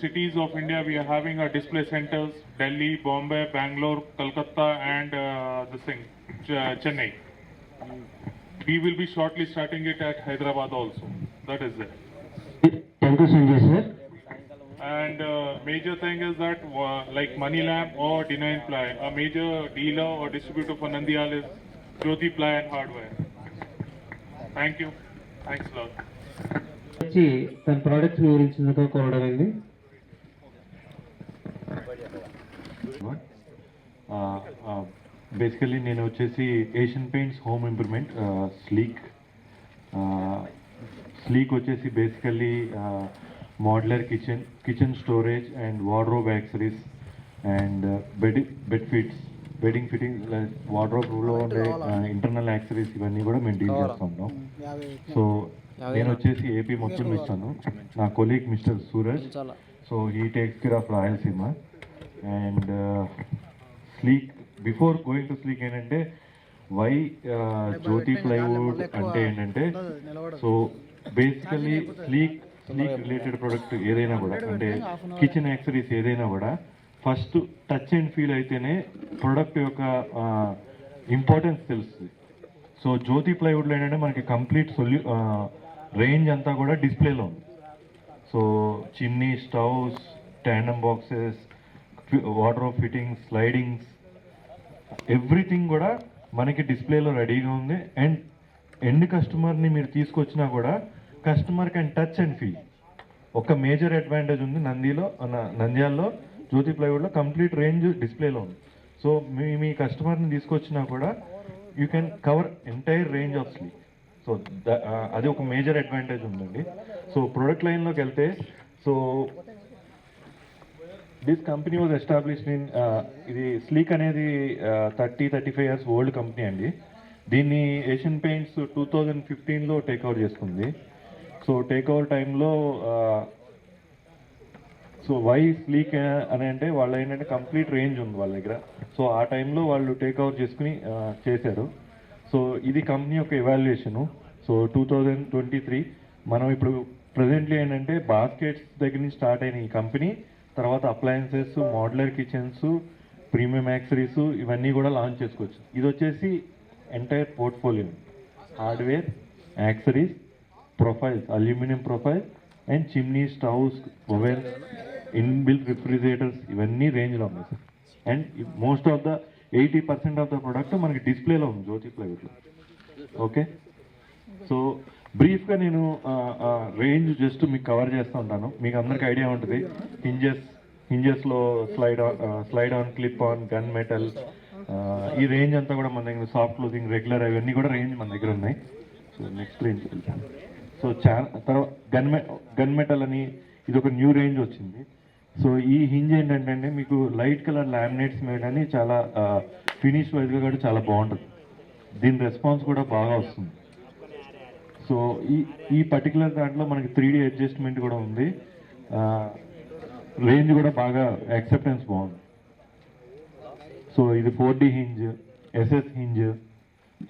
cities of India, we are having our display centers: Delhi, Bombay, Bangalore, Kolkata, and Chennai. We will be shortly starting it at Hyderabad also. That is it. Thank you, Sanjay sir. And major thing is that like Moneylamp or Deny Ply, a major dealer or distributor for Nandial is Jyoti Ply and Hardware. Thank you. Thanks a lot. వచ్చి తన products వివరించినగా కోరడమైంది. Basically నేను వచ్చేసి Asian Paints home improvement Sleek వచ్చేసి basically modular kitchen storage and wardrobe accessories and bedding fitting వార్డ్రోబ్లో ఉండే internal accessories ఇవన్నీ కూడా మేము డీల్ చేస్తుంటాం. సో నేను వచ్చేసి ఏపీ మొత్తం ఇస్తాను. నా colleague mister Suraj, so he takes care of Rayalaseema. And Sleek, before going to Sleek ఏంటంటే వై జ్యోతి ప్లైవుడ్ అంటే ఏంటంటే, so basically Sleek related product ఏదైనా కూడా అంటే కిచెన్ యాక్సరీస్ ఏదైనా కూడా ఫస్ట్ టచ్ అండ్ ఫీల్ అయితేనే ప్రోడక్ట్ యొక్క ఇంపార్టెన్స్ తెలుస్తుంది. సో జ్యోతి ప్లైవుడ్లో ఏంటంటే మనకి కంప్లీట్ రేంజ్ అంతా కూడా డిస్ప్లేలో ఉంది. So chimney, stoves, tandem boxes, wardrobe fittings, slidings, everything కూడా మనకి డిస్ప్లేలో రెడీగా ఉంది. అండ్ ఎండ్ కస్టమర్ని మీరు తీసుకొచ్చినా కూడా customer can touch and feel. ఒక మేజర్ అడ్వాంటేజ్ ఉంది నంద్యాలలో జ్యోతి ప్లైవుడ్లో కంప్లీట్ రేంజ్ డిస్ప్లేలో ఉంది. సో మీ కస్టమర్ని తీసుకొచ్చినా కూడా you can cover entire range of Sleek. So అది ఒక మేజర్ అడ్వాంటేజ్ ఉందండి. సో ప్రొడక్ట్ లైన్లోకి వెళ్తే, so this company was established in, ఇది స్లీక్ అనేది 35 years ఓల్డ్ కంపెనీ అండి. దీన్ని ఏషియన్ పెయింట్స్ 2015లో టేక్ ఓవర్ చేసుకుంది. సో టేక్ ఓవర్ టైంలో సో వై స్లీక్ అని అంటే వాళ్ళు ఏంటంటే కంప్లీట్ రేంజ్ ఉంది వాళ్ళ దగ్గర. సో ఆ టైంలో వాళ్ళు టేక్ ఓవర్ చేసుకుని చేశారు. సో ఇది కంపెనీ యొక్క ఎవాల్యుయేషను. సో 2023 మనం ఇప్పుడు ప్రజెంట్లీ ఏంటంటే బాస్కెట్స్ దగ్గర నుంచి స్టార్ట్ అయిన ఈ కంపెనీ తర్వాత appliances, modular kitchens, premium accessories ఇవన్నీ కూడా లాంచ్ చేసుకోవచ్చు. ఇది వచ్చేసి entire portfolio, hardware, accessories, profiles, aluminium profile and chimney, stoves, ovens, inbuilt refrigerators ఇవన్నీ రేంజ్లో ఉన్నాయి sir. And most of the 80% of the product మనకి డిస్ప్లేలో ఉంది జ్యోతి ప్లైవుడ్లో. ఓకే, సో బ్రీఫ్గా నేను రేంజ్ జస్ట్ మీకు కవర్ చేస్తూ ఉంటాను. మీకు అందరికి ఐడియా ఉంటుంది. హింజెస్లో slide on, clip on, gun metal, ఈ రేంజ్ అంతా కూడా మన దగ్గర సాఫ్ట్ క్లోజింగ్, రెగ్యులర్ అవన్నీ కూడా రేంజ్ మన దగ్గర ఉన్నాయి. సో నెక్స్ట్ రేంజ్ వెళ్తాను. సో తర్వాత గన్ మెటల్ అని ఇది ఒక న్యూ రేంజ్ వచ్చింది. సో ఈ హింజ్ ఏంటంటే మీకు లైట్ కలర్ లామినేట్స్ మీద కానీ చాలా ఫినిష్ వైజ్గా కూడా చాలా బాగుంటుంది. దీని రెస్పాన్స్ కూడా బాగా వస్తుంది. సో ఈ పర్టికులర్ దాంట్లో మనకి 3D అడ్జస్ట్మెంట్ కూడా ఉంది. రేంజ్ కూడా బాగా యాక్సెప్టెన్స్ బాగుంది. సో ఇది 4D hinge, SS hinge,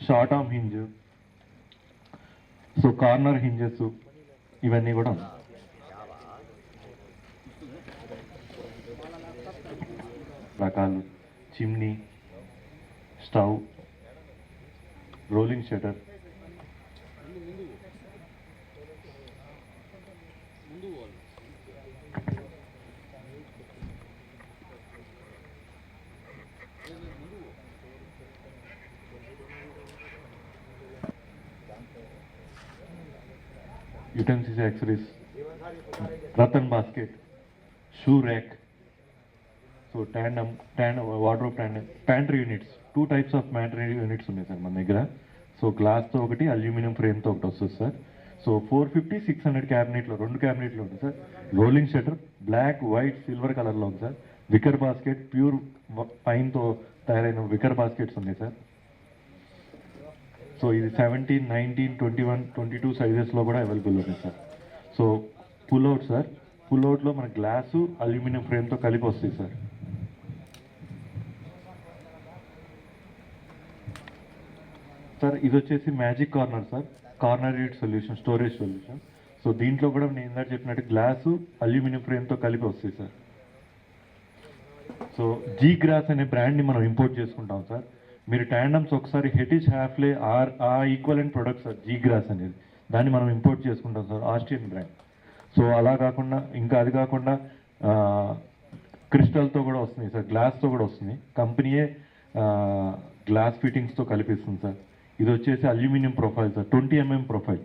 short arm hinge, so corner hinges ఇవన్నీ కూడా ఉన్నాయి. రకాలు chimney, stove, rolling shutter, utensils, accessories, rattan basket, shoe rack, so tandem wardrobe tandem, pantry units, 2 types of pantry units ఉన్నాయి sir మన దగ్గర. So గ్లాస్తో ఒకటి, aluminium ఫ్రేమ్తో ఒకటి వస్తుంది సార్. సో 450-600 క్యాబినెట్లో 2 క్యాబినెట్లు ఉంది sir. Rolling shutter black, white, silver కలర్లో ఉంది సార్. వికర్ బాస్కెట్, ప్యూర్ పైన్తో తయారైన వికర్ బాస్కెట్స్ ఉన్నాయి సార్. సో ఇది 17, 19, 21, 22 సైజెస్లో కూడా అవైలబుల్ ఉంది సార్. సో పుల్అవుట్ సార్, పుల్అవుట్లో మన గ్లాసు, అల్యూమినియం ఫ్రేమ్తో కలిపి వస్తుంది సార్. సార్ ఇది వచ్చేసి magic corner sir, corner unit solution, storage solution. So దీంట్లో కూడా నేను ఇందాక చెప్పినట్టు గ్లాసు అల్యూమినియం ఫ్రేమ్తో కలిపి వస్తాయి సార్. సో జీ గ్రాస్ అనే బ్రాండ్ని మనం ఇంపోర్ట్ చేసుకుంటాం సార్. మీరు ట్యాండమ్స్ ఒకసారి హెటిజ్ హ్యాఫ్లే ఆ ఈక్వలెంట్ ప్రొడక్ట్ సార్ జీ గ్రాస్ అనేది, దాన్ని మనం ఇంపోర్ట్ చేసుకుంటాం సార్, ఆస్ట్రియన్ బ్రాండ్. సో అలా కాకుండా ఇంకా అది కాకుండా క్రిస్టల్తో కూడా వస్తున్నాయి సార్, గ్లాస్తో కూడా వస్తున్నాయి. కంపెనీయే గ్లాస్ ఫిట్టింగ్స్తో కలిపిస్తుంది సార్. ఇది వచ్చేసి aluminium profile sir, 20 mm profile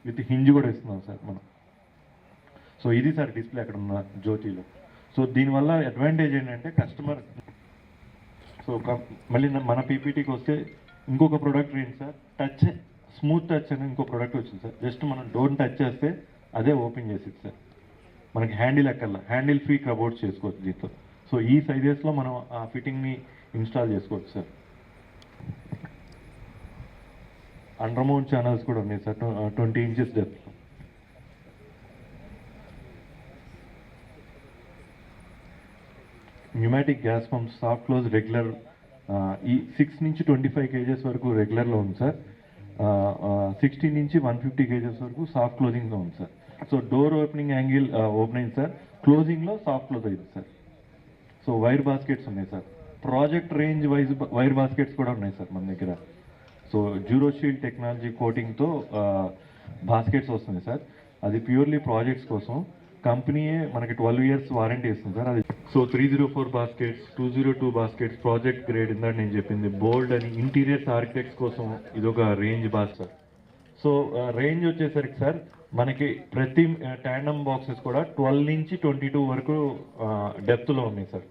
with hinge కూడా ఇస్తున్నాం సార్ మనం. సో ఇది సార్ డిస్ప్లే అక్కడ ఉన్న జ్యోతిలో. సో దీనివల్ల అడ్వాంటేజ్ ఏంటంటే కస్టమర్. సో మళ్ళీ మన పీపీటీకి వస్తే ఇంకొక ప్రోడక్ట్ ఏంటి సార్, టచ్ స్మూత్ టచ్ అని ఇంకో ప్రోడక్ట్ వచ్చింది సార్. జస్ట్ మనం డోర్ టచ్ చేస్తే అదే ఓపెన్ చేసేది సార్. మనకి హ్యాండిల్ ఎక్కర్లా, హ్యాండిల్ ఫ్రీ కబోర్డ్స్ చేసుకోవచ్చు దీంతో. సో ఈ సైజెస్లో మనం ఆ ఫిట్టింగ్ని ఇన్స్టాల్ చేసుకోవచ్చు సార్. అండర్ మౌంట్ ఛానల్స్ కూడా ఉన్నాయి sir, 20 inches depth. Pneumatic gas pump soft close regular, ఈ 6 నుంచి 25 kgs వరకు రెగ్యులర్లో ఉంది సార్. 60 నుంచి 150 kgs వరకు సాఫ్ట్ క్లోజింగ్లో ఉంది sir. So door opening angle open అయింది సార్, క్లోజింగ్లో సాఫ్ట్ క్లోజ్ అయింది సార్. సో వైర్ బాస్కెట్స్ ఉన్నాయి sir, project range wise wire baskets కూడా ఉన్నాయి సార్ మన దగ్గర. సో జ్యూరోషీల్డ్ టెక్నాలజీ కోటింగ్తో బాస్కెట్స్ వస్తున్నాయి సార్. అది ప్యూర్లీ ప్రాజెక్ట్స్ కోసం. కంపెనీయే మనకి 12 years వారంటీ ఇస్తుంది సార్ అది. So 304 baskets, 202 baskets, project grade ఇందాక నేను చెప్పింది బోల్డ్ అని ఇంటీరియర్స్ ఆర్కిటెక్ట్స్ కోసం ఇదొక range boss sir. So range వచ్చేసరికి సార్ మనకి ప్రతి ట్యాండమ్ బాక్సెస్ కూడా 12 నుంచి 22 వరకు డెప్త్లో ఉన్నాయి సార్.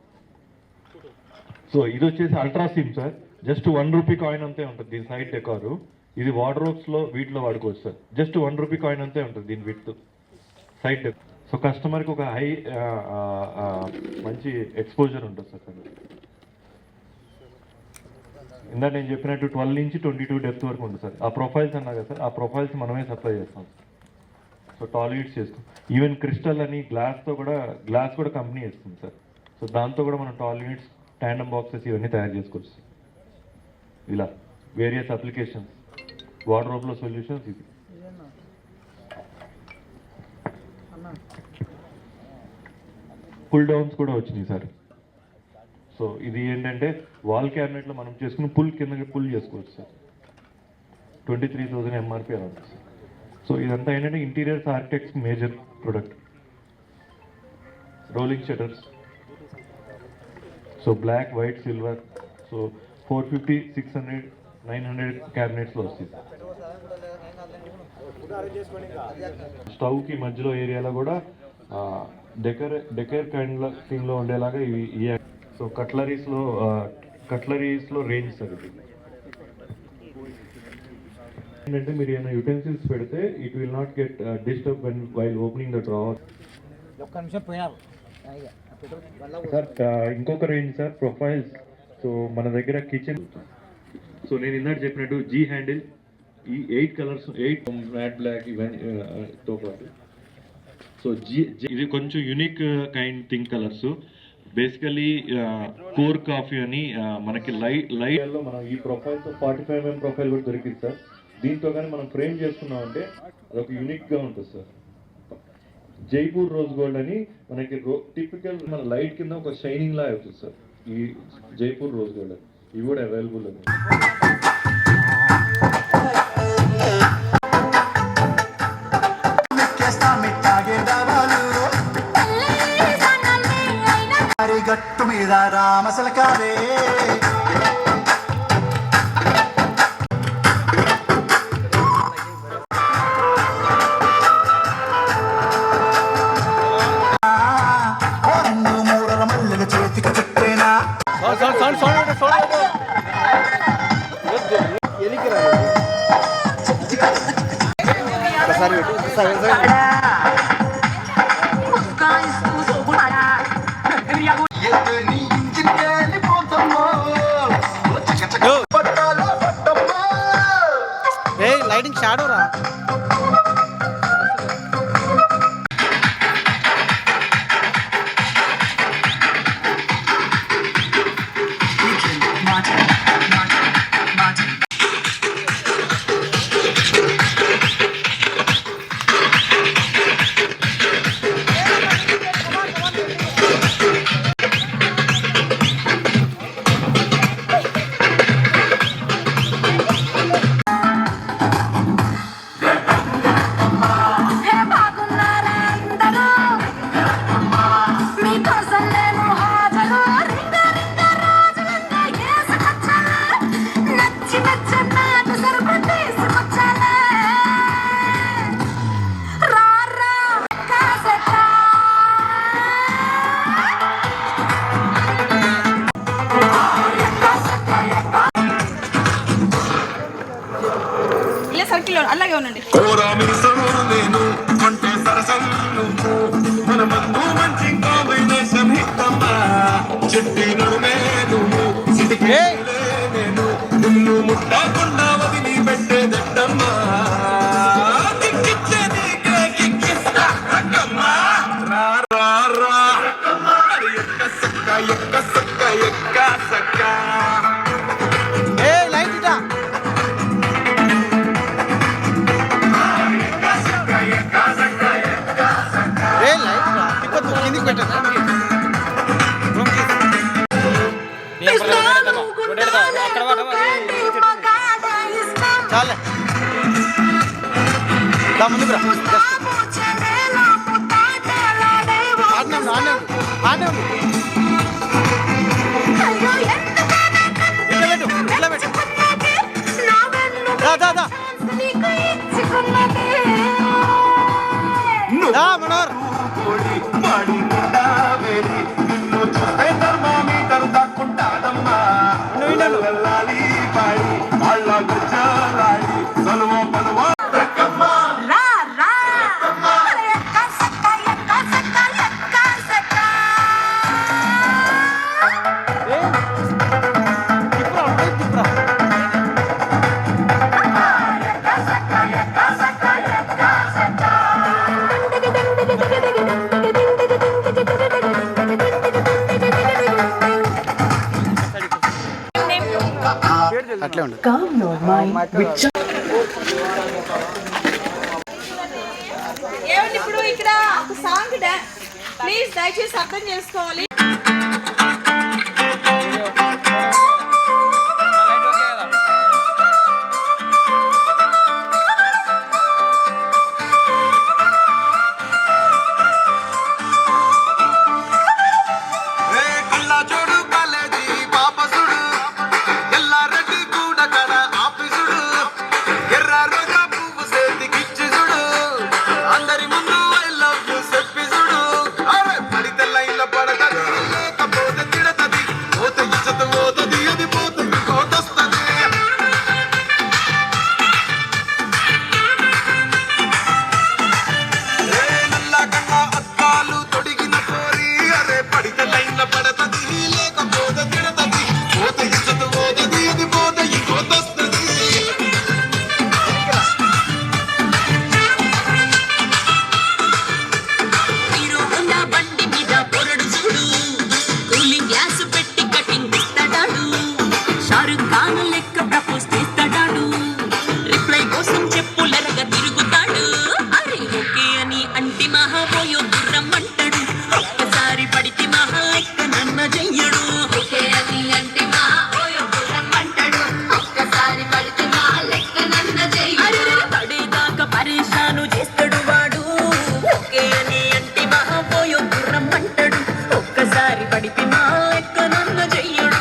సో ఇది వచ్చేసి ultra SIM sir, just 1 rupee coin అంతే ఉంటుంది దీని సైడ్ డెకారు. ఇది వార్డ్రోబ్స్లో వీటిలో వాడుకోవచ్చు సార్. జస్ట్ 1 rupee కాయిన్ అంతే ఉంటుంది దీని విత్ సైడ్ డెక్. సో కస్టమర్కి ఒక హై మంచి ఎక్స్పోజర్ ఉంటుంది సార్. ఇందాక నేను చెప్పినట్టు 12 నుంచి 22 డెప్త్ వరకు ఉంటుంది సార్. ఆ ప్రొఫైల్స్ అన్నా కదా సార్, ఆ ప్రొఫైల్స్ మనమే సప్లై చేస్తాం. సో టాల్ యూనిట్స్ చేస్తాం. ఈవెన్ క్రిస్టల్ అని గ్లాస్ కూడా కంపెనీ ఇస్తుంది సార్. సో దాంతో కూడా మనం టాల్ యూనిట్స్, ట్యాండమ్ బాక్సెస్ ఇవన్నీ తయారు చేసుకోవచ్చు. ఇలా వేరియస్ అప్లికేషన్స్, వార్డ్రోబ్లో సొల్యూషన్స్ ఇది. పుల్ డౌన్స్ కూడా వచ్చినాయి సార్. సో ఇది ఏంటంటే వాల్ క్యాబినెట్లో మనం చేసుకుని కిందకి పుల్ చేసుకోవచ్చు సార్. 23,000 MRP అలా ఉంటుంది సార్. సో ఇదంతా ఏంటంటే interiors architects major product. Rolling shutters, so black, white, silver. So 450, 600, 900 క్యాబినెట్స్లో వస్తుంది. స్టవ్కి మధ్యలో ఏరియాలో కూడా డెకర్ కైండ్ థింగ్లో ఉండేలాగా ఇవి. సో కట్లరీస్లో రేంజ్ సార్ ఇది. ఏంటంటే మీరు ఏమైనా యుటెన్సిల్స్ పెడితే it will not get disturb while opening the drawer. Sir ఇంకొక రేంజ్ సార్ ప్రొఫైల్స్. సో మన దగ్గర కిచెన్, సో నేను ఇందాక చెప్పినట్టు జీ హ్యాండిల్, ఈ 8 కలర్స్, 8 మ్యాట్ బ్లాక్ ఇవన్నీతో పాటు. సో ఇది కొంచెం unique kind think colours. Basically core coffee అని మనకి లైట్లో మనం ఈ ప్రొఫైల్తో 45 mm ప్రొఫైల్ కూడా దొరికింది సార్. దీంతో కానీ మనం ఫ్రేమ్ చేసుకున్నామంటే అదొక యూనిక్గా ఉంటుంది సార్. జైపూర్ రోజ్ గోల్డ్ అని మనకి టిపికల్ మన లైట్ కింద ఒక షైనింగ్ లా అవుతుంది సార్. ఈ జైపూర్ రోజ్ గోల్డ్ ఇవి కూడా అవైలబుల్ ఉంది. గట్టు మీద రామసలకావే మూడల మల్లెల చేతికి చుట్టేనా లైటింగ్ షాడో రా. ఉండండి. కోరామిసము నేను కొంటే సరసం నువ్వు మన మందు మంచి కాంబినేషన్ హిట్టమ్మా చెట్టి నడుమే నువ్వు సిటికే నేను నిన్ను ముట్టకుండా వదిలి పెట్టేదట్టమ్మా కిక్కిచ్చే నీకే కిక్కిస్తా రకమ్మా రా రా రా ఎక్క సక్క ఎక్క సక్క ఎక్క సక్క లైట్ ఇటా లైట్ తిప్పొద్దు కిందికి పెట్టదు చాలే దా ముందుకు రా ఆడనే ఉండు ఆడనే ఉండు ఇట్లా పెట్టు దా దా దా దా మనోహర్ కోడి పాడి వేడి నిన్ను చూస్తే థర్మామీటర్ దక్కుంటాదమ్మా వెళ్ళాలి పాడి వాళ్ళ గుజ్జలాడి సలువ పలువ రా రా ఎక్క సక్క ఎక్క సక్క ఎక్క సక్క తిప్పురా తిప్పురా అట్లే ఉండు ఏమండి ఇప్పుడు ఇక్కడ ఒక సాంగ్ ప్లీజ్ దయచేసి అర్థం చేసుకోవాలి. కళ్ళ చూడు కాలేజీ పాపసుడు ఎల్లారెడ్డి కూడా కడ ఆఫీసుడు ఎర్ర రోజా పువ్వు చేతికిచ్చి చూడు అందరి ముందు ఐ లవ్ యూ చెప్పి చూడు అరే పడితే లైన్ల పడతది లేకపోతే తిడతది పోత ఇచ్చత పోతది అది పోతుంది కోతొస్తది నల్ల కన్నా అద్దాలు తొడిగిన కోరి అరే పడితే లైన్ల పడతది లేకపోతే తిడతది పోత ఇచ్చత పోతది అది పోత ఇంకోతొస్తది హీరో హోండా బండి మీద పొరడు చూడు కూలింగ్ గ్లాస్ పెట్టి కటింగ్ ఇస్తాడాడు షారుఖ్ ఖాన్ లెక్క ప్రపోజ్ చేస్తాడాడు రిప్లై కోసం చెప్పులరగా తిరుగుతాడు అరే ఓకే అని అంటి మహాబోయో గుర్రం అంటాడు ఒక్కసారి పడితే మహా లెక్క నన్న చెయ్యడు ఓకే అని అంటి మహాబోయో గుర్రం అంటాడు ఒక్కసారి పడితే మహా లెక్క నన్న చెయ్యడు పడేదాకా పరేషాను చేస్తాడు వాడు ఓకే అని అంటి మహాబోయో గుర్రం అంటాడు ఒక్కసారి పడితే మహా లెక్క నన్న చెయ్యడు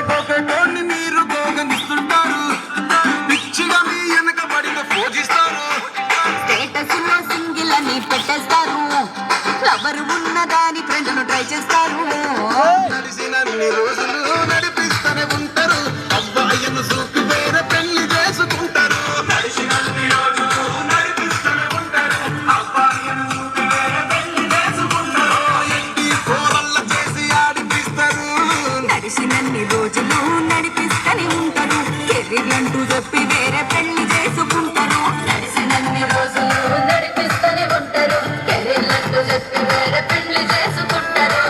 గోగటోన్ని మీరు గోగనిస్తుంటారు పిచ్చిగా మీ వెనక పడిన పూజిస్తారు స్టేటస్ లో సింగిల్ అని పెట్టేస్తారు లవర్ ఉన్నదాని ఫ్రెండ్ ను ట్రై చేస్తారు నడిచినన్ని రోజులు నడిపిస్తూనే ఉంటారు అబ్బాయిను చూపి వేరే పెళ్లి చేసుకుంటారు నడిచినన్ని రోజులు నడిపిస్తూనే ఉంటారు అబ్బాయిను చూపి వేరే పెళ్లి చేసుకుంటారు ఎట్టి కోరల్ల చేసి ఆడిపిస్తారు నడిచినన్ని రోజులు నడిపిస్తూనే ఉంటారు కెరీర్ అంటూ చెప్పి వేరే పెళ్లి చేసుకుంటారు నడిచినన్ని రోజులు నడిపిస్తూనే ఉంటారు కెరీర్ అంటూ చెప్పి వేరే పెళ్లి చేసుకుంటారు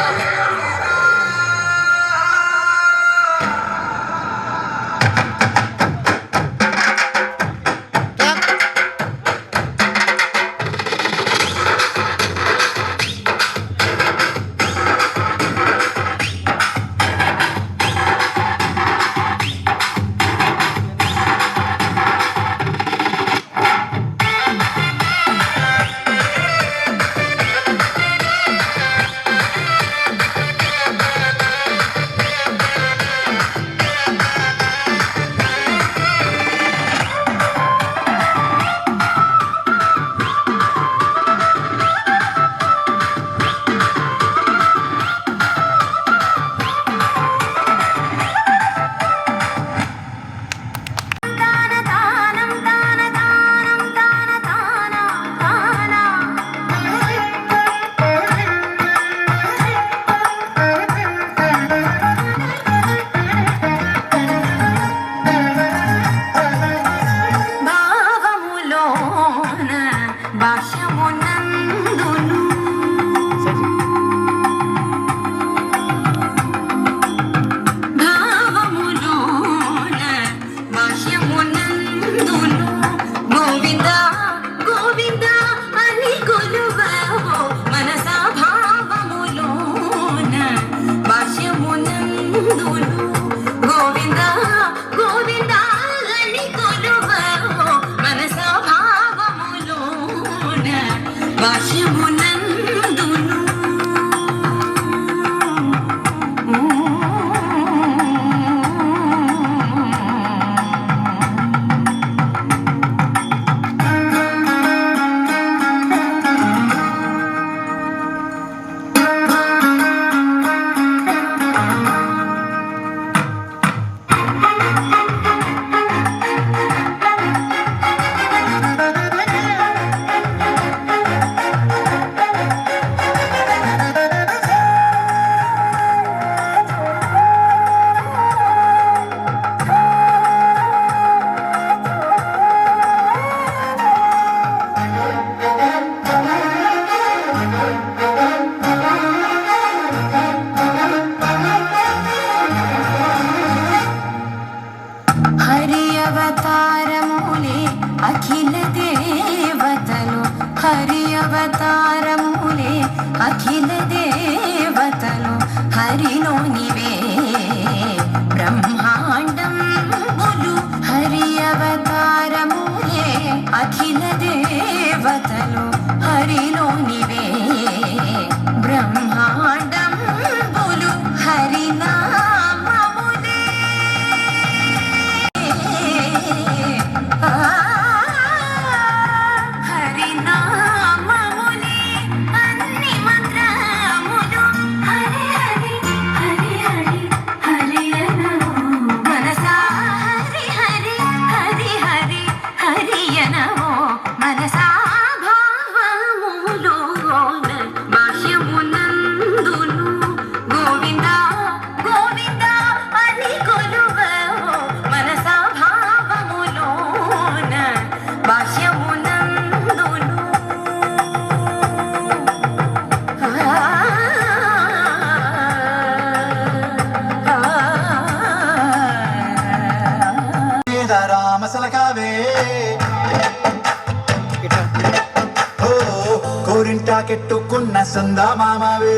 గోరింటాకెట్టుకున్న సందమామవే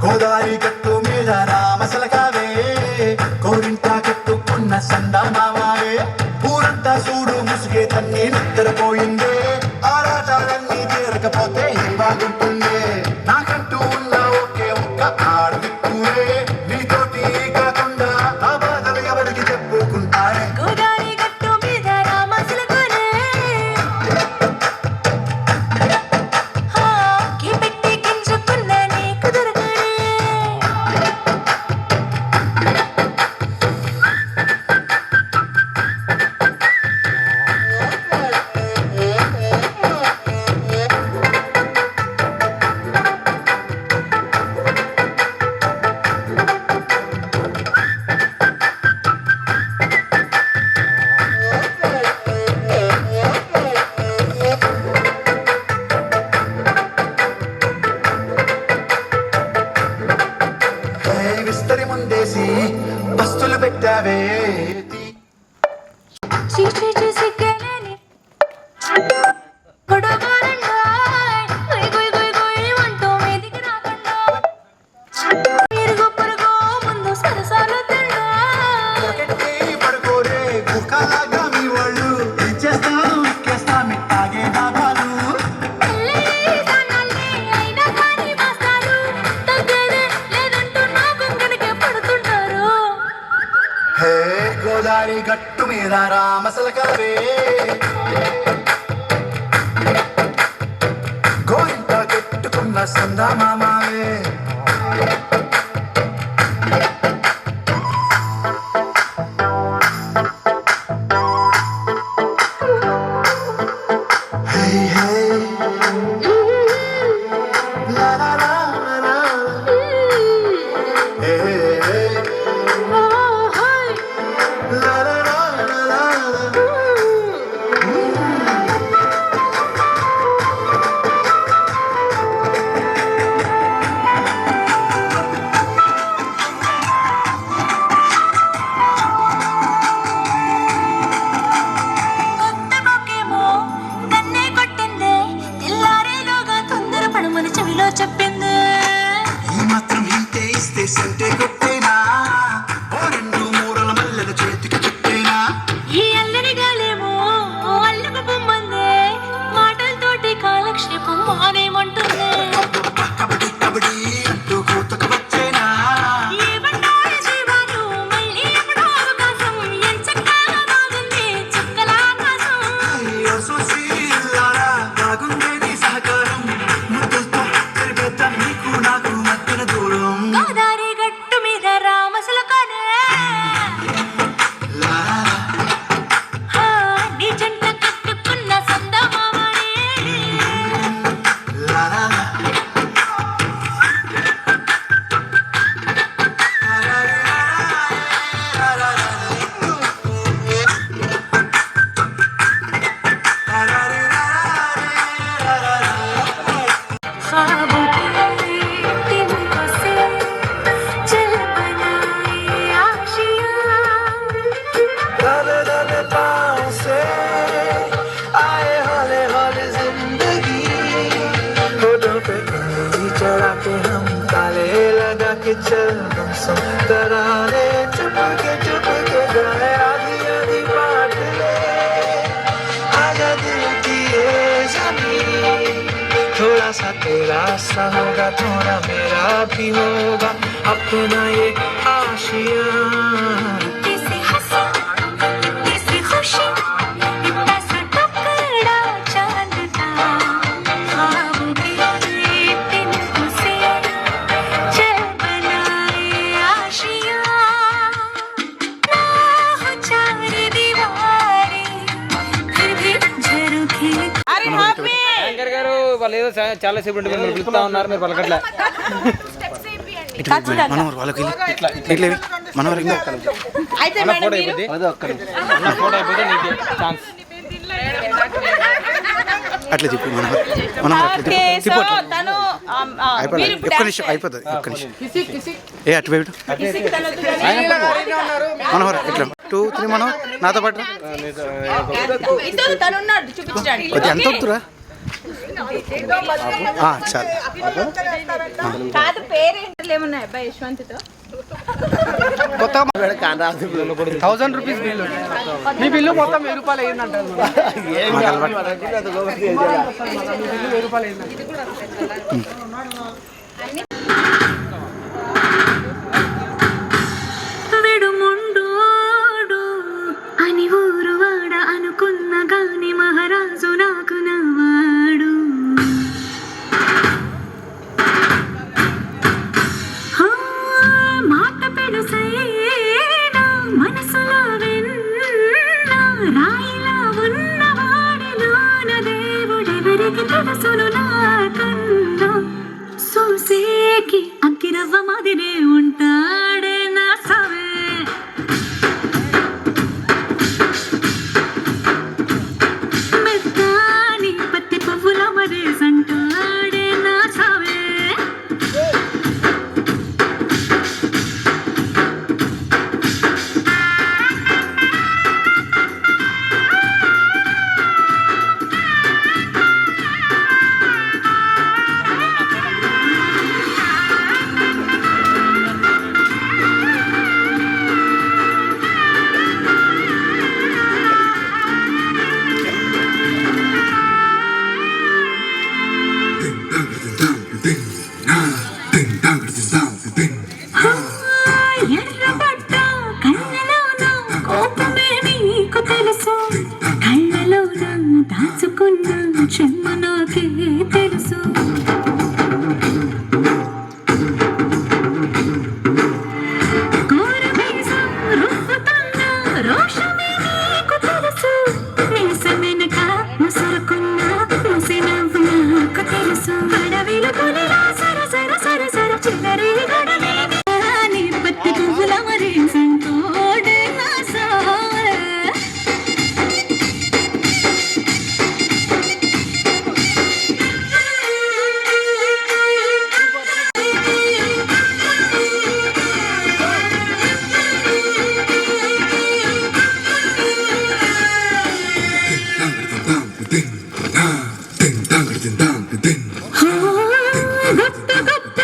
గోదావరి గట్టు మీద రామసలకావే గోరింటాకెట్టుకున్న సందమామవే ఊరంతా చూడు ముసుగే తన్ని నిద్రపోయిందే ఆరాటాలన్నీ తీరకపోతే ఏం బాగుంటుందే నాకంటూ ఉన్న ఒకే ఒక్క ఆడదిక్కువే నీతోటి కాకుండా నా బాధలు ఎవరికి చెప్పుకుంటారే గోదావరి గట్టు మీద రామచిలకనే కి పెట్టి గింజుకున్న నీకు దొరకనే విస్తరి ముందేసి బస్తులు పెట్టావే చీచి చీచి కేలేని కొడవరండా గుయ్ గుయ్ గుయ్ గుయ్ అంటూ మీదికి రాకుండా ఇరుగు పొరుగు ముందు సరసాలు తిండా ఒకటి పడుకోరే కుక్కలాగా మీ వాళ్ళు ఇచ్చేస్తాను ఎక్కేస్తా మిట్టాగే దాబాలు అయినా కానీ మాస్తారు తగ్గేదే లేదంటూ నా గంగనికే పడుతుంటారు హే గోదావరి గట్టు మీద రామసలకవే గోరింట కట్టుకున్న సందమామవే హే హే లా లా లా లా హే హే లా లా లా లా కొత్త కొక్కేమో కన్నే కొట్టిందే తెల్లారేలోగా తొందర పడమని చెవిలో చెప్పింది ఈ మాత్రం ఇంతే ఇస్తే సంటే కొట్టేనా ఓ రెండు మూరల మల్లెల చేతికి చుట్టేనా ఈ అల్లని గాలేమో అల్లుకు పొమ్మందే మాటలతోటి కాలక్షేపం మానేమంటుంది కబడ్డీ కబడ్డీ అంటూ కూతకు వచ్చేనా ఏమంటారు జీవాలు మళ్ళీ ఎప్పుడో అవకాశం ఎంచక్కా బాగుంది చుక్కల ఆకాశం అయ్యో చూసి ఇల్లారా బాగుందే నీ సహకారం ముద్దులతో తెలిపేద్దాం నీకు నాకు మధ్యన దూరం గోదావరి గట్టు మీద రామసలకనే లా నీ జంట కట్టుకున్న సందమామనే లా లా లా ख्वाबों की तिनकों से चल बनाए आशियाँ दबे दबे पाँव से आए हौले हौले जिंदगी होठों पे मेहंदी चढ़ा के हम ताले लगा के चल हम सुन तराने चुप के गाए आधी आधी बात ले आजा दिल की ये ज़मीन थोड़ा सा तेरा सा होगा थोड़ा मेरा भी होगा अपना ये आशियाँ किसी हंसी किसी खुशी इतना सा टुकड़ा चांद का ख्वाबों की तिनकों से चल बनाए आशियाँ ना हो चार दीवारें फिर भी झरोखे अरे యాంకర్ గారు వాళ్ళు ఏదో చాలా సేపు ఉంటే మీరు పిలుస్తా ఉన్నారు మీరు పలకట్లే మనవరు వాళ్ళకి ఇట్లా మనవరు ఇంకా అయితే అన్న మేడం ఫోటో మీరు అయిపోద్ది అన్న ఫోటో అయిపోతే నీకు ఛాన్స్ అట్లా చెప్పు మనవరు అట్లా ఓకే సో తను అయిపోయింది ఒక్క నిమిషం అయిపోతుంది ఒక్క నిమిషం ఏ అటువైపు మనోహర్ ఇట్లా 2, 3 మనోహర్ నాతో పాటు కొద్దిగా ఎంత వద్దురా చాలు కాదు పేరేంటి ఏమన్నా అబ్బాయి యశ్వంత్తో కొత్తగా 1000 రూపీస్ బిల్లు మీ బిల్లు మొత్తం 1000 రూపాయలు అయ్యిందంటారు విడుముండోడు అని ఊరువాడ అనుకున్న గాని మహారాజు నాకు నవ్వాడు మాట పెడుసైనా మనసులో విన్న రాయిలా ఉన్నవాడిలోన దేవుడెవరికి తెలుసును నాకన్నా సూసేకి అక్కిరవ్వ మాదిరే ఉంటాడే నా సవే మెత్తాని పత్తి పువ్వుల మరేసంటాడే నా సవే ఎర్రబడ్డ కళ్ళలోన కోపమే నీకు తెలుసు కళ్ళలోన దాచుకున్న చెమ్మ నాకే తెలుసు కోరమీసం రువ్వుతున్న రోషమే నీకు తెలుసు మీసమెనక ముసురుకున్న ముసినవ్వు నాకు తెలుసు అడవిలో పులిలా సర సర సర సర చిల్లరి గడలే నీ పత్తి పువ్వుల మరేసంతోడే నా సావే గొప్ప గొప్ప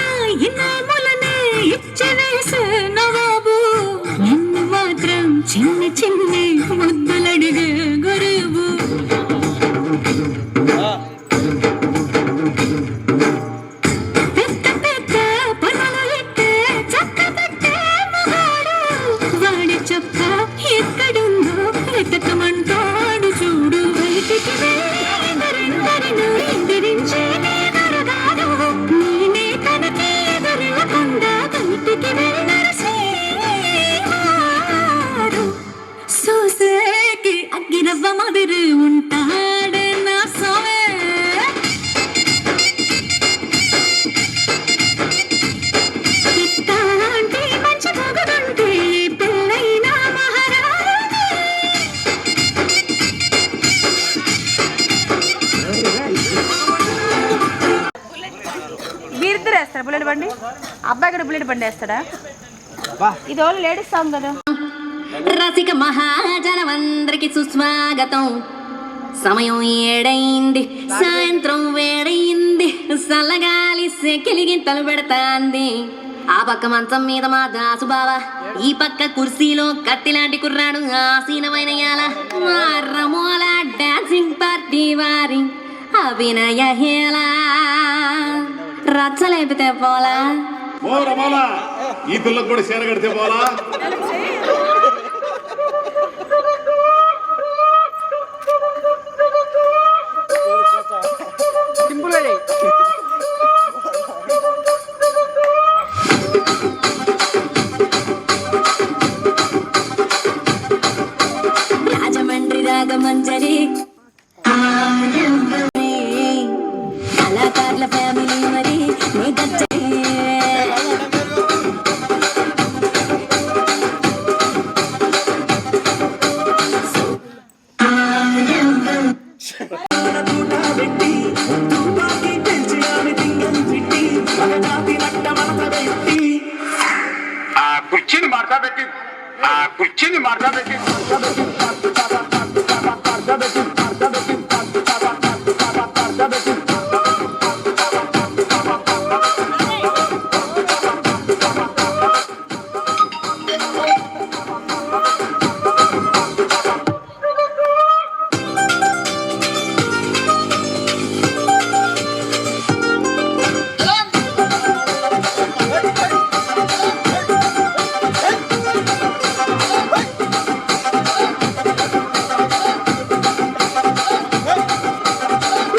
ఇనాములనే ఇచ్చనేసే నవాబు నిన్ను మాత్రం చిన్ని చిన్ని ముద్దులడిగే గురువు పెద్ద పెద్ద పనులు ఎట్టే చక్కబట్టే మగాడు వాడి చెప్ప ఎక్కడుందో వెతకమంటాడు చూడు బయటికి వెళ్ళిందరిందరిను ఇందిరించే నేనరగాడు నేనే కనకి ఎదురకుండా బయటికి వెళ్ళరసేవాడు సూసేకి అగ్గిరవ్వ మాదిరి ఉంటాడే నా సోమే ఇట్టాంటి మంచి పొగడుంటే పెళ్ళైన మహారాణి వీరిద్దరు వేస్తారా బుల్లెట్ బండి అబ్బాయి కూడా బుల్లెట్ బండి వేస్తాడా ఇది ఓన్లీ లేడీస్ సాంగ్ కదా రసిక మహాజనమందరికి సుస్వాగతం సమయం 7 సాయంత్రం వేడయింది చల్లగాలి సెకిలిగింతలు పెడతాంది ఆ పక్క మంచం మీద మా దాసు బావ ఈ పక్క కుర్సీలో కత్తిలాంటి కుర్రాడు ఆసీనమైన యాల మా రమోల డాన్సింగ్ పార్టీ వారి అభినయ హేళ రచ్చలేపితే పోలా ఈ పిల్లకు కూడా చీర కడితే పోలా సింపుల్ గా రాజమండ్రి రాగమంజరి కళాకారుల ఫ్యామిలీ మరి మడతబెట్టి ఆ కుర్చీని మడతబెట్టి ఆ కుర్చీని మడతబెట్టి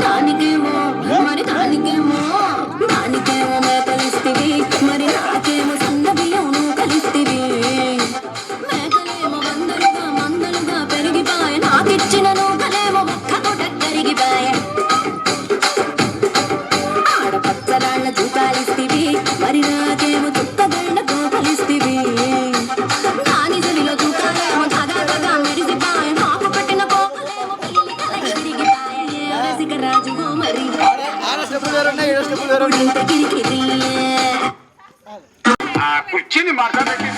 దానికేమో మరి దానికేమో మేకలిస్తివి, మరి నాకేమో సన్న బియ్యం నువ్వు కలిస్తివి. మేకలేమో మందలుగా పెరిగిపాయ, నాకిచ్చిన నూకలేమో ఒక్కతో కరిగిపాయ. ఆడపచ్చరాళ్ళ చూకాలిస్తివి, మరి నాకేమో చుక్కగళ్ళతో కలిస్తివి. దాని జడిలో చూకాలేమో తగా మెరిసిపాయ, నాకు పెట్టిన పోకలేమో పిల్లి తల తిరిగిపాయ. ఏ రసిక రాజుగో మరి ఇంత కిరికిరి. ఆ కుర్చీని మడతబెట్టి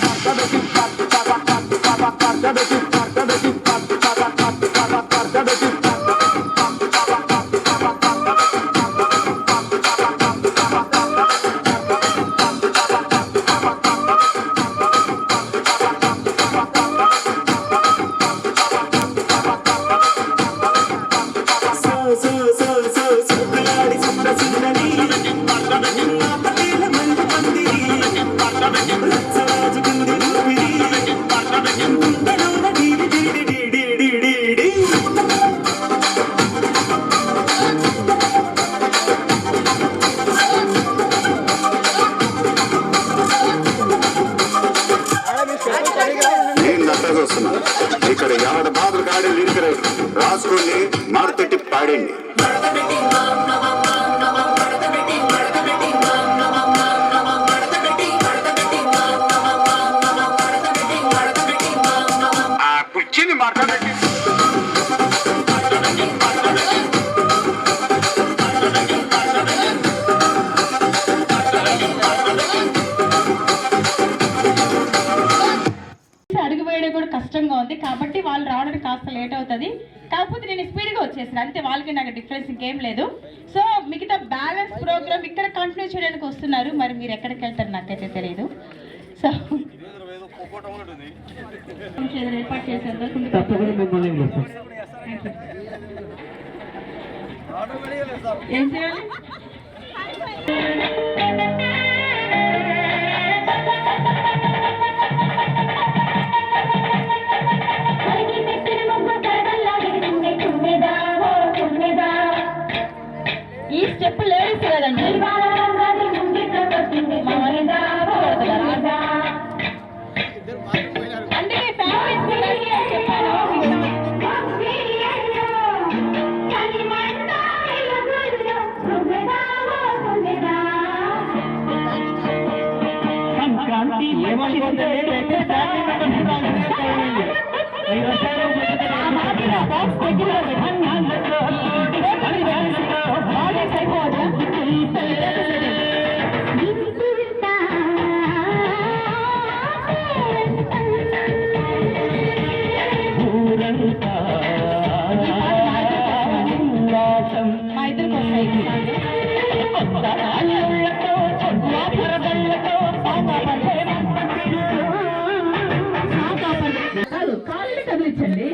నేను నక్కగా వస్తున్నా. ఇక్కడ ఎవడ బాధలు కాడే లిరిక్ రాసుకోండి, మార్కెట్టి పాడండి. ఆ కుర్చీని మడతబెట్టి అడుగు వేయడం కూడా కష్టంగా ఉంది కాబట్టి వాళ్ళు రావడానికి కాస్త లేట్ అవుతుంది. కాకపోతే నేను స్పీడ్గా వచ్చేసాను అంతే, వాళ్ళకి నాకు డిఫరెన్స్ ఇంకేం లేదు. సో మిగతా బ్యాలెన్స్ ప్రోగ్రామ్ ఇక్కడ కంటిన్యూ చేయడానికి వస్తున్నారు. మరి మీరు ఎక్కడికి వెళ్తారు నాకైతే తెలియదు. సో ఏర్పాటు చేసేందుకు తప్పకుండా మిమ్మల్ని పిలుస్తాం. ఏం చేయాలి? ఈ స్టెప్ లేడీస్ కదండి. అందుకే ఫ్యామిలీ చెప్పాను. మా ఇద్దరు కాళ్ళు కదిలించండి.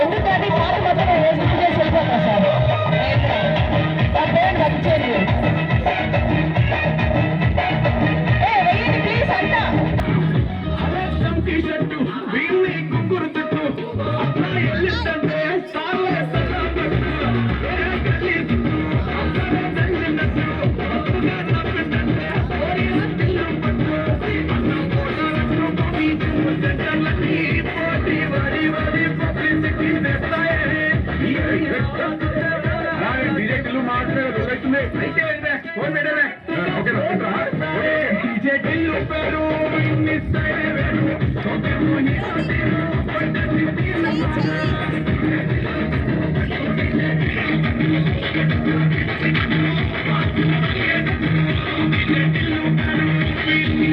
Thank you.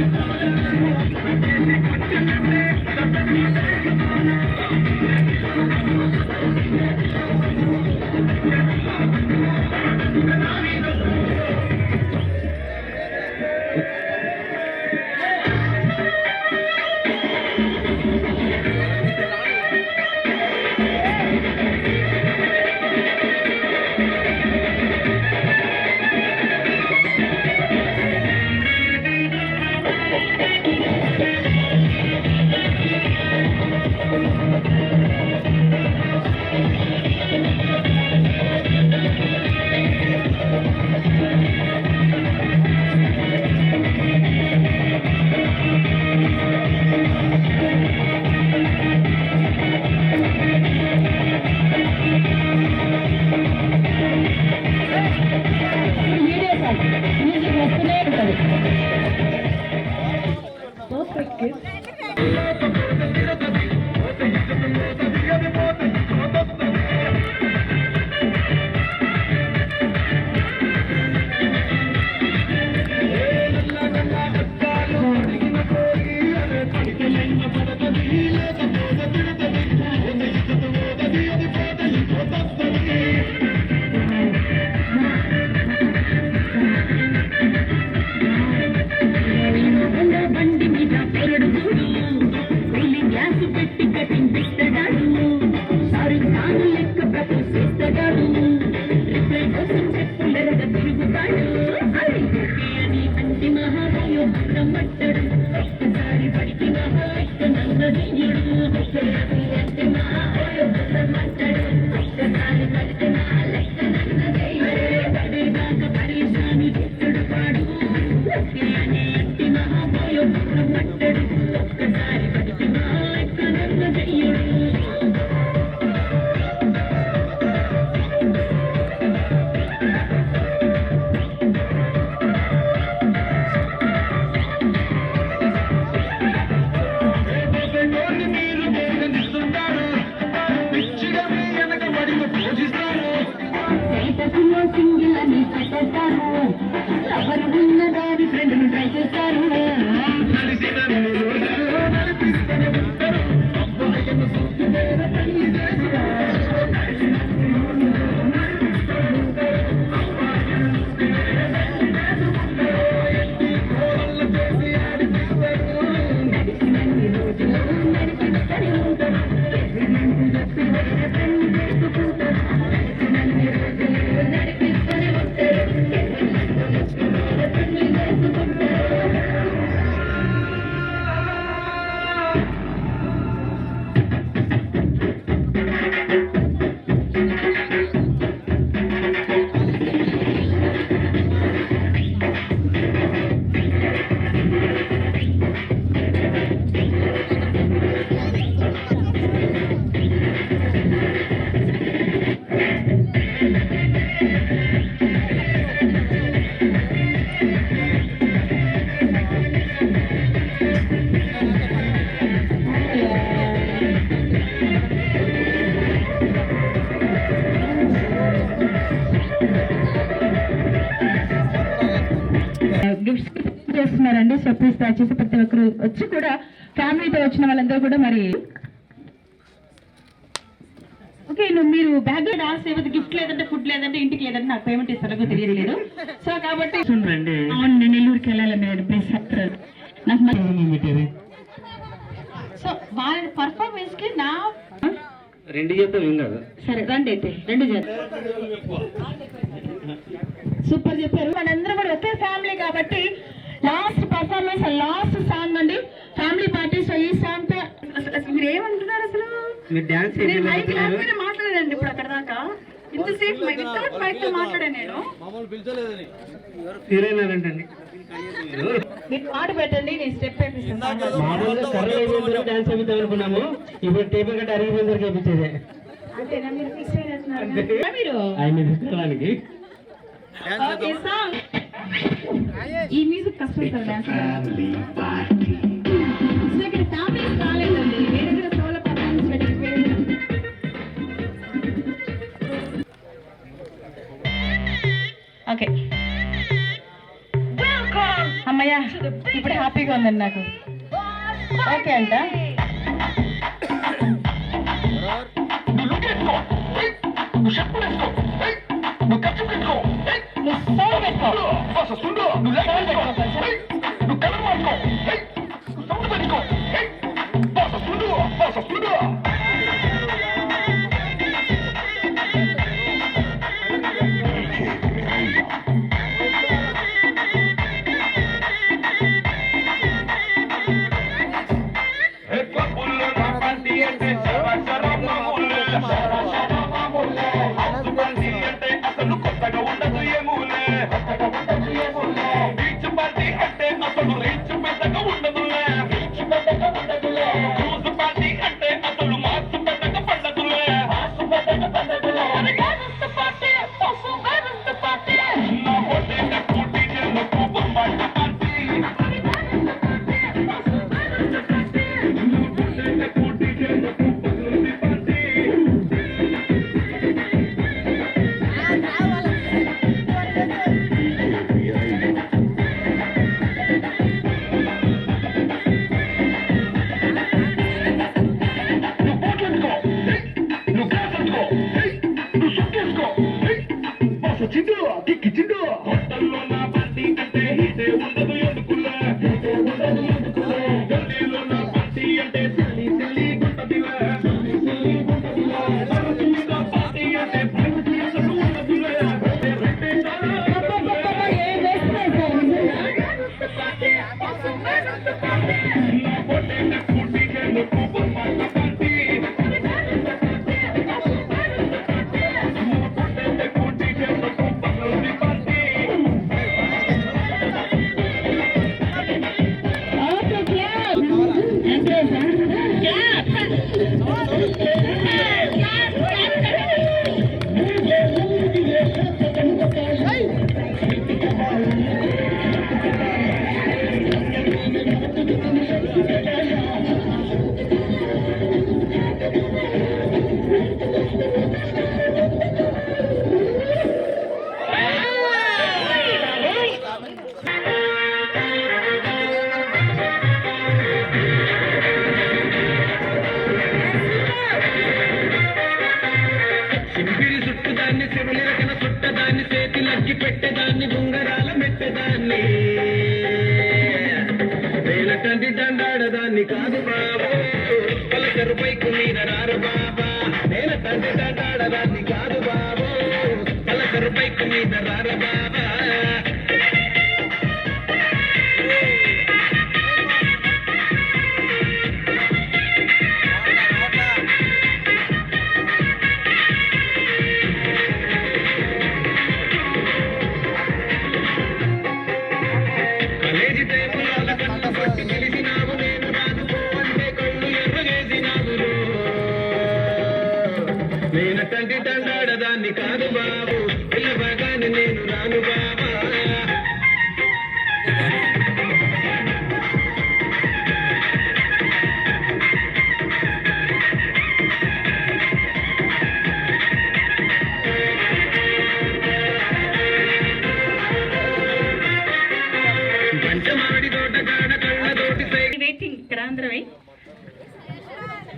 చేస్తున్నారండి. సో ప్లీజ్ దయచేసి ప్రతి ఒక్కరు వచ్చి కూడా ఫ్యామిలీతో వచ్చిన వాళ్ళందరూ కూడా మరి ఓకే మీరు బ్యాగ్ డాన్స్ లేకపోతే గిఫ్ట్ లేదంటే ఫుడ్ లేదంటే ఇంటికి లేదంటే నాకు పేమెంట్ ఇస్తారో తెలియలేదు. సో కాబట్టి అవును నేను నెల్లూరుకి వెళ్ళాలని ప్లీజ్ నాకు సో వాళ్ళ పర్ఫార్మెన్స్ కి నా రెండు చేద్దాం ఏం కాదు. సరే రండి అయితే రెండు చేద్దాం. సూపర్ చెప్పారు. మనందరం కూడా ఒకే ఫ్యామిలీ కాబట్టి లాస్ట్ పర్ఫార్మెన్స్ లాస్ట్ సాంగ్ అండి ఫ్యామిలీ పార్టీ. సో ఈ సాంగ్ తో మీరు ఏమంటున్నారు అసలు మాట్లాడండి ఇప్పుడు అక్కడ దాకా ఇంతసేపు వితౌట్ మైక్ తో మాట్లాడాను నేను. మీరు పాట పెట్టండి నేను స్టెప్ వేపిస్తాను. డాన్స్ వేపిద్దాం అనుకున్నాము, ఇప్పుడు టేబుల్ కట్ట అరిగిపోయిందరికి వేపించేదే. అంతేనా మీరు ఫిక్స్ అయినట్టున్నారు మీరు ఆయన తీసుకోవడానికి. ఓకే సాంగ్ ఈ మ్యూజిక్ కష్టం సార్ డాన్స్ ఇక్కడ ఫ్యామిలీ కాలేదండి వేరే దగ్గర సోలో పర్ఫార్మెన్స్ పెట్టి ఓకే అమ్మయ్యా ఇప్పుడు హ్యాపీగా ఉందండి నాకు. ఓకే అంట.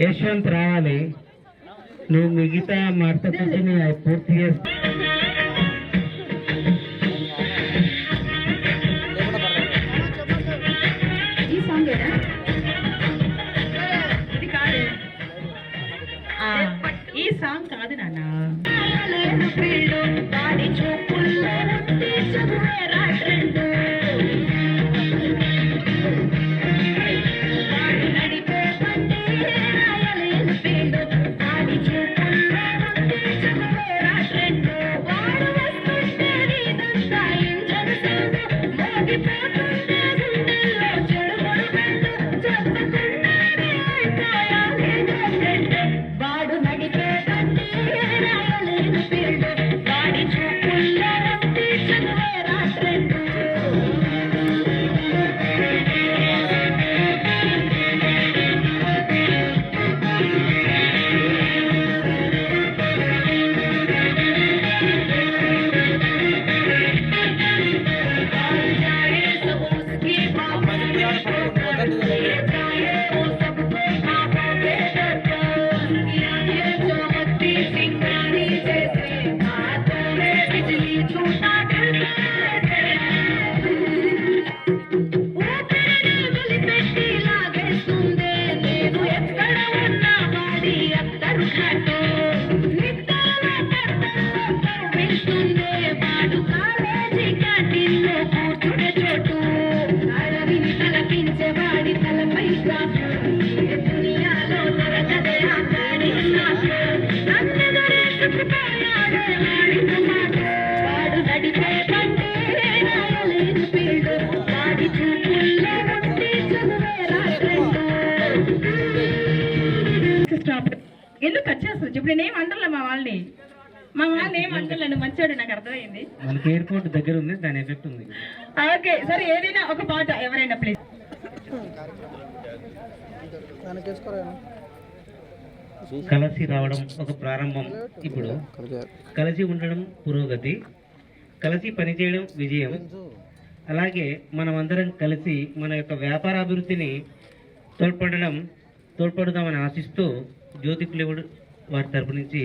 యశ్వంత్ రావాలి. నువ్వు మిగతా మడత కూర్చొని పూర్తి చేస్తా. ఈ సాంగ్ కాదు నాన్న. ఎందుకు కట్ చేస్తారు ఇప్పుడు నేనేం అంటలే మా వాళ్ళని ఏం అంటలేను మంచోడు నాకు అర్థమైంది మనకి ఎయిర్పోర్ట్ దగ్గర ఉంది దాని ఎఫెక్ట్ ఉంది ఓకే సరే ఏదైనా ఒక పాట ఎవరైనా ప్లీజ్ కలిసి రావడం ఒక ప్రారంభం ఇప్పుడు కలిసి ఉండడం పురోగతి కలిసి పనిచేయడం విజయం అలాగే మనమందరం కలిసి మన యొక్క వ్యాపార అభివృద్ధిని తోడ్పడదామని ఆశిస్తూ జ్యోతి ప్లేవుడ్ వారి తరపు నుంచి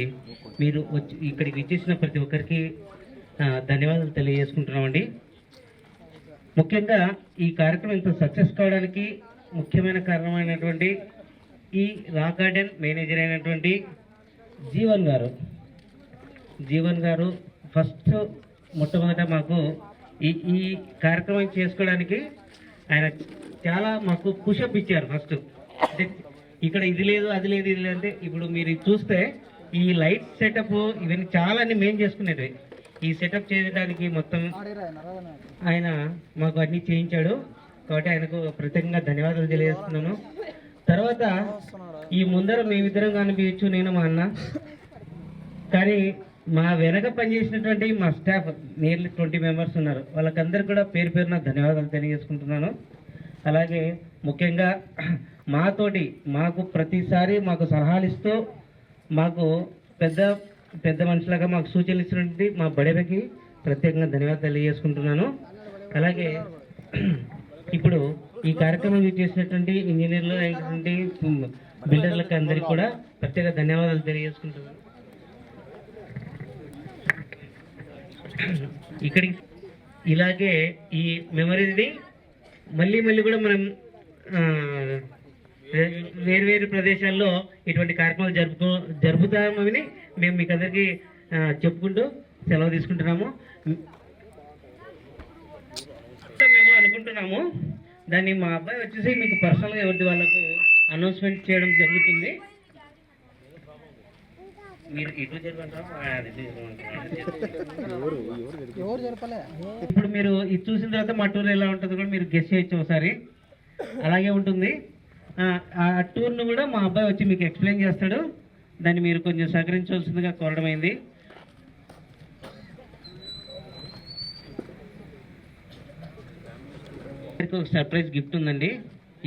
మీరు వచ్చి ఇక్కడికి విచ్చేసిన ప్రతి ఒక్కరికి ధన్యవాదాలు తెలియజేసుకుంటున్నామండి. ముఖ్యంగా ఈ కార్యక్రమం ఇంత సక్సెస్ కావడానికి ముఖ్యమైన కారణమైనటువంటి ఈ రాక్ గార్డెన్ మేనేజర్ అయినటువంటి జీవన్ గారు ఫస్ట్ మొట్టమొదట మాకు ఈ కార్యక్రమం చేసుకోవడానికి ఆయన చాలా మాకు పుషప్ ఇచ్చారు. ఫస్ట్ అంటే ఇక్కడ ఇది లేదు అది లేదు ఇది అంటే ఇప్పుడు మీరు చూస్తే ఈ లైట్ సెటప్ ఇవన్నీ చాలా మేము చేసుకునేవి. ఈ సెటప్ చేయడానికి మొత్తం ఆయన మాకు అన్ని చేయించాడు కాబట్టి ఆయనకు ప్రత్యేకంగా ధన్యవాదాలు తెలియజేస్తున్నాను. తర్వాత ఈ ముందర మేమిద్దరం కనిపించచ్చు నేను మా అన్న, కానీ మా వెనక పనిచేసినటువంటి మా స్టాఫ్ నియర్లీ 20 మెంబర్స్ ఉన్నారు. వాళ్ళకందరికీ కూడా పేరు పేరున ధన్యవాదాలు తెలియజేసుకుంటున్నాను. అలాగే ముఖ్యంగా మాకు ప్రతిసారి మాకు సలహాలు ఇస్తూ మాకు పెద్ద మనుషులుగా మాకు సూచనలు ఇచ్చినటువంటి మా బడేబకి ప్రత్యేకంగా ధన్యవాదాలు తెలియజేసుకుంటున్నాను. అలాగే ఇప్పుడు ఈ కార్యక్రమం చేసినటువంటి ఇంజనీర్లు అయినటువంటి బిల్డర్లకు అందరికీ కూడా ప్రత్యేక ధన్యవాదాలు తెలియజేసుకుంటున్నాను. ఇక్కడికి ఇలాగే ఈ మెమరీని మళ్ళీ కూడా మనం వేరు ప్రదేశాల్లో ఇటువంటి కార్యక్రమాలు జరుపుతామని మేము మీకు అందరికీ చెప్పుకుంటూ సెలవు తీసుకుంటున్నాము. మేము అనుకుంటున్నాము దాన్ని మా అబ్బాయి వచ్చేసి మీకు పర్సనల్గా ఎవరి వాళ్ళకు అనౌన్స్మెంట్ చేయడం జరుగుతుంది. మీరు ఇటు ఇప్పుడు మీరు ఇది చూసిన తర్వాత మా టూర్ ఎలా ఉంటుందో కూడా మీరు గెస్ట్ చేయొచ్చు ఒకసారి. అలాగే ఉంటుంది. ఆ టూర్ను కూడా మా అబ్బాయి వచ్చి మీకు ఎక్స్ప్లెయిన్ చేస్తాడు. దాన్ని మీరు కొంచెం సహకరించవలసిందిగా కోరడమైంది. ఒక సర్ప్రైజ్ గిఫ్ట్ ఉందండి.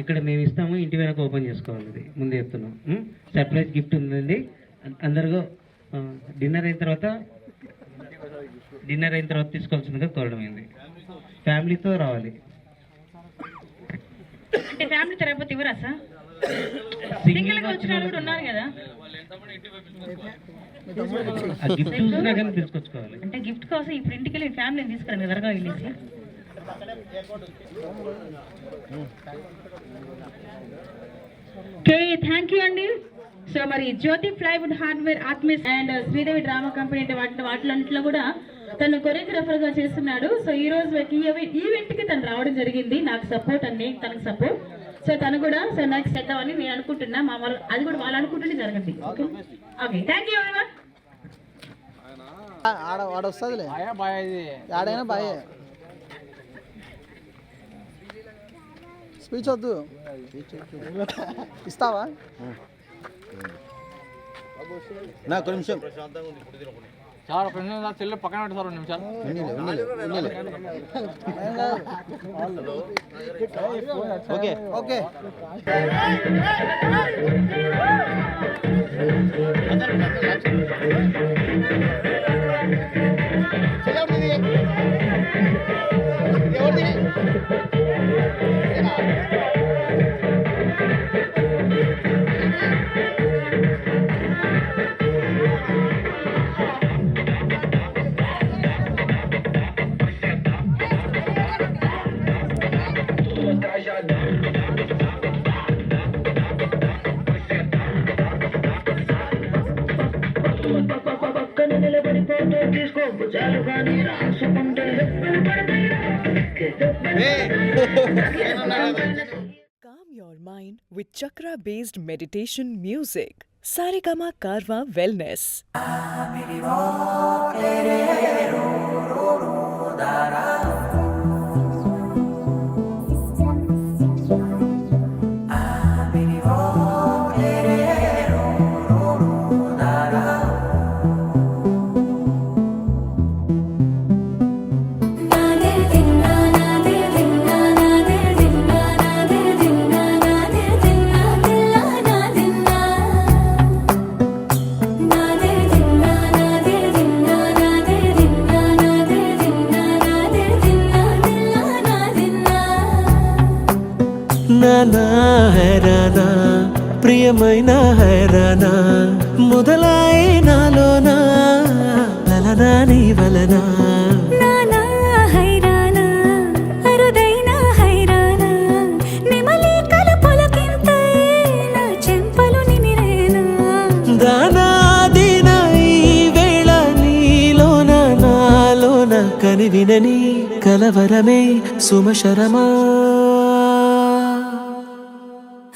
ఇక్కడ మేము ఇస్తాము, ఇంటి వెనక ఓపెన్ చేసుకోవాలి. ముందే చెప్తున్నాం. సర్ప్రైజ్ గిఫ్ట్ ఉందండి. అందరూ డిన్నర్ అయిన తర్వాత తీసుకోవాల్సిందిగా కోరడమైంది. ఫ్యామిలీతో రావాలి. ఫ్యామిలీ తరగతి ఇవ్వరా సార్? సింగిల్ గా వచ్చిన వాళ్ళు కూడా ఉన్నారు కదా. గిఫ్ట్ చూసినా కానీ తీసుకొచ్చుకోవాలి. అంటే గిఫ్ట్ కోసం ఇప్పుడు ఇంటికి వెళ్ళి ఫ్యామిలీని తీసుకురండి ఎదురుగా వెళ్ళేసి. ఓకే, థ్యాంక్ యూ అండి. సో మరి జ్యోతి ప్లైవుడ్ హార్డ్వేర్ ఆత్మీస్ అండ్ శ్రీదేవి డ్రామా కంపెనీ వాటిలో కూడా తను కొరియోగ్రాఫర్ గా చేస్తున్నాడు. సో ఈ రోజు ఈవెంట్ కి తను రావడం జరిగింది. నాకు సపోర్ట్ అండి, తనకు సపోర్ట్. సో తను కూడా సో నెక్స్ట్ చేద్దామని నేను అనుకుంటున్నా. మా వాళ్ళు అది కూడా వాళ్ళు అనుకుంటుంటే జరగండి. Okay okay, thank you everyone. వస్తుందిలే ఆడైనా బాయే. స్పీచ్ వద్దు, ఇస్తావా? నాకు నిమిషం చాలా ప్రశ్న చెల్లి పక్కన పెట్టి సార్ 2 నిమిషాలు. ఓకే ఓకే ఎవరిది Calm your mind with chakra-based meditation music. Saregama Karwa Wellness. నానా హైరానా ప్రియమైన హైరానా మొదలాయి నాలోనా లలనా నీ వలనా నానా హైరానా అరుదైన హైరానా నిమలి కలపులకింతై నా చెంపలు నిమిరేనా దానాదిన ఈ వేళ నీలోన నాలోన కనివినని కలవరమే సుమశరమా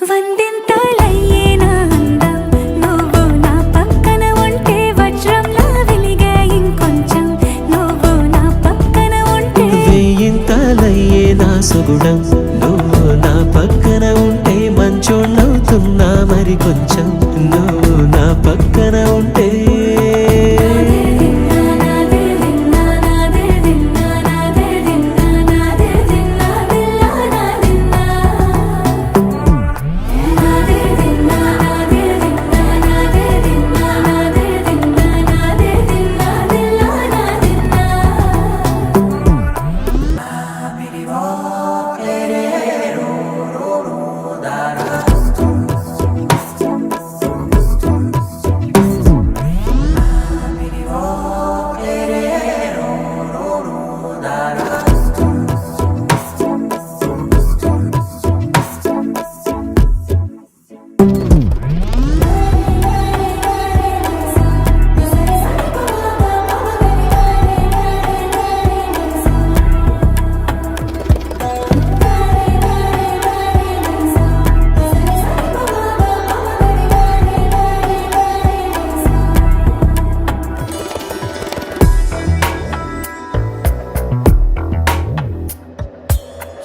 వందింతలయ్యేనా అందం నువ్వు నా పక్కన ఉంటే వజ్రంలా వెలిగే ఇంకొంచెం నువ్వు నా పక్కన ఉంటే వెయ్యింతలయ్యే నా సుగుణం నువ్వు నా పక్కన ఉంటే మంచోళ్ళవుతున్నా మరి కొంచెం నువ్వు నా పక్కన ఉంటే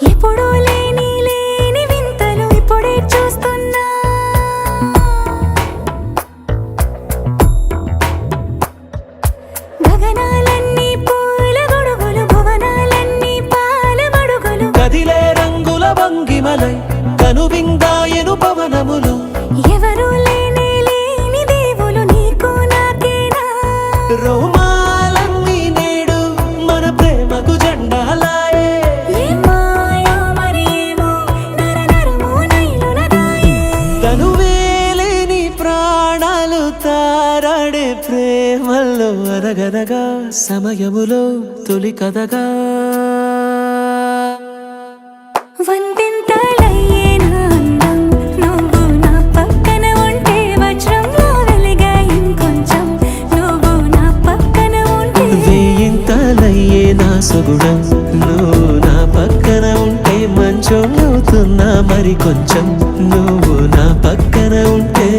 ఎప్పుడూ లేని లేని వింతలు ఇప్పుడే చూస్తున్నా గగనాలన్నీ పూల గొడుగులు భువనాలన్నీ పాల మడుగులు కదిలే రంగుల భంగిమలై కనువిందాయను పవనములు ఎవరూ లేని లేని దేవులు నీకు నాకేనా రోమాలన్నీ నేడు మన ప్రేమకు జెండాలాయే ఏ మాయో మరి ఏమో నరనరమో నైలున దాయే తనువేలేని ప్రాణాలు తారాడే ప్రేమల్లో అనగనగా సమయములో తొలి కథగా వందింతలయ్యేనా అందం నువ్వు నా పక్కన ఉంటే వజ్రంలా వెలిగే ఇంకొంచెం నువ్వు నా పక్కన ఉంటే వెయ్యింతలయ్యే నా సుగుణం నువ్వు నా పక్కన ఉంటే మంచోళ్ళవుతున్నా మరి కొంచెం నువ్వు నా పక్కన ఉంటే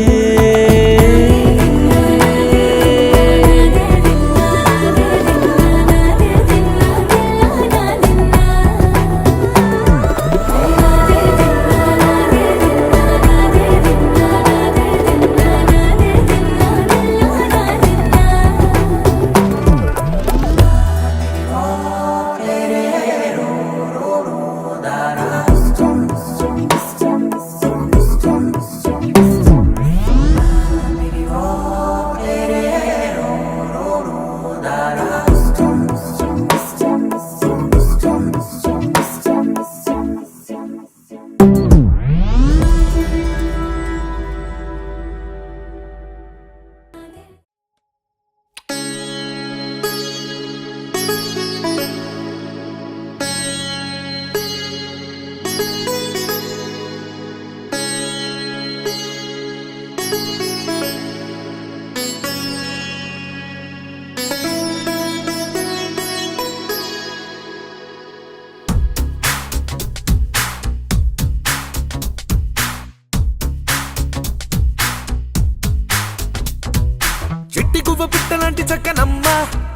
చక్కనమ్మ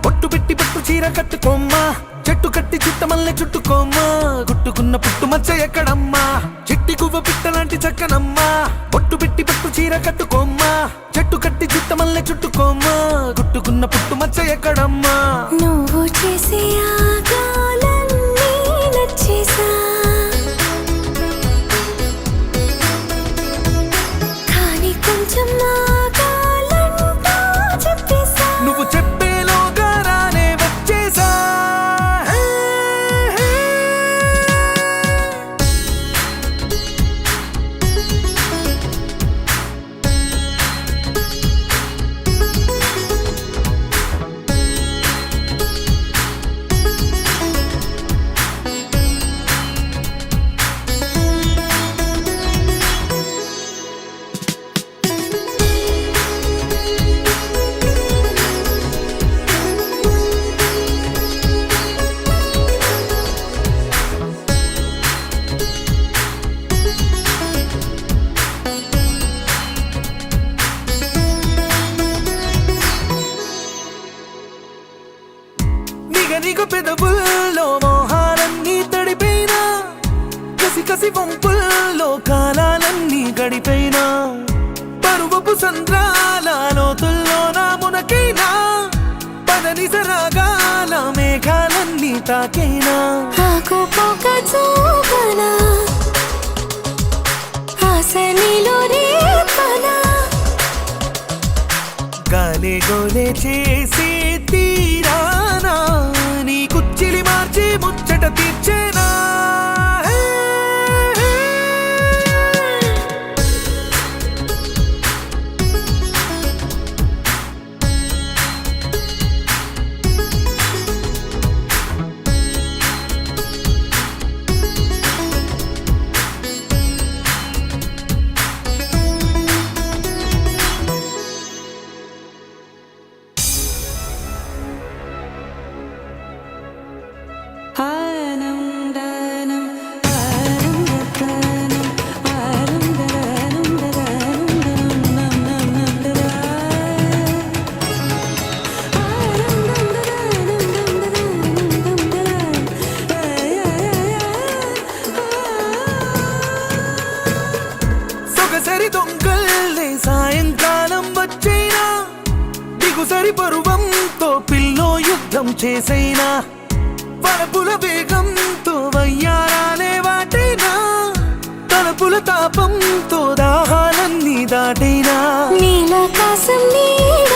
బొట్టు పెట్టి పట్టు చీర కట్టుకోమ్మా చెట్టు కట్టి చుట్టమల్లె చుట్టుకోమ్మా గుట్టుకున్న పుట్టు మచ్చ ఎక్కడమ్మా చిట్టి గువ్వ పిట్టలాంటి చక్కనమ్మ బొట్టు పెట్టి పట్టు చీర కట్టుకోమ్మా చెట్టు కట్టి చుట్టమల్లె చుట్టుకోమ్మా గుట్టుకున్న పుట్టు మచ్చ ఎక్కడమ్మా నువ్వు చేసే ఆగాలన్నీ నచ్చేసా కానీ కొంచెం ఆగాలంటూ చెప్పేసా నువ్వు చెప్పేలోగా రానే వచ్చేసా నిగ పెదవుల్లో మోహాలన్నీ తడిపోయినా కసి కసి వంపుల్లో కాలాలన్నీ గడిపోయినా పరువపు సంద్రాల లోతుల్లో నా మునకైనా పదనిసరాగాల మేఘాలన్నీ తాకైనా ఆకుపోక చూపనా ఆశ నీలో రేపనా గాలే గోలే చేసి తీరానా నీ కుచ్చిలి మార్చి ముచ్చట తీర్చేనా సొగసరి దొంగల్లే సాయంకాలం వచ్చైనా దిగుసరి పరువంతో పిల్లో యుద్ధం చేసైనా వరపుల వేగంతో వయ్యారాలే వాటైనా తలపుల తాపంతో దాహాలన్నీ దాటైనా నీలాకాశం నీడ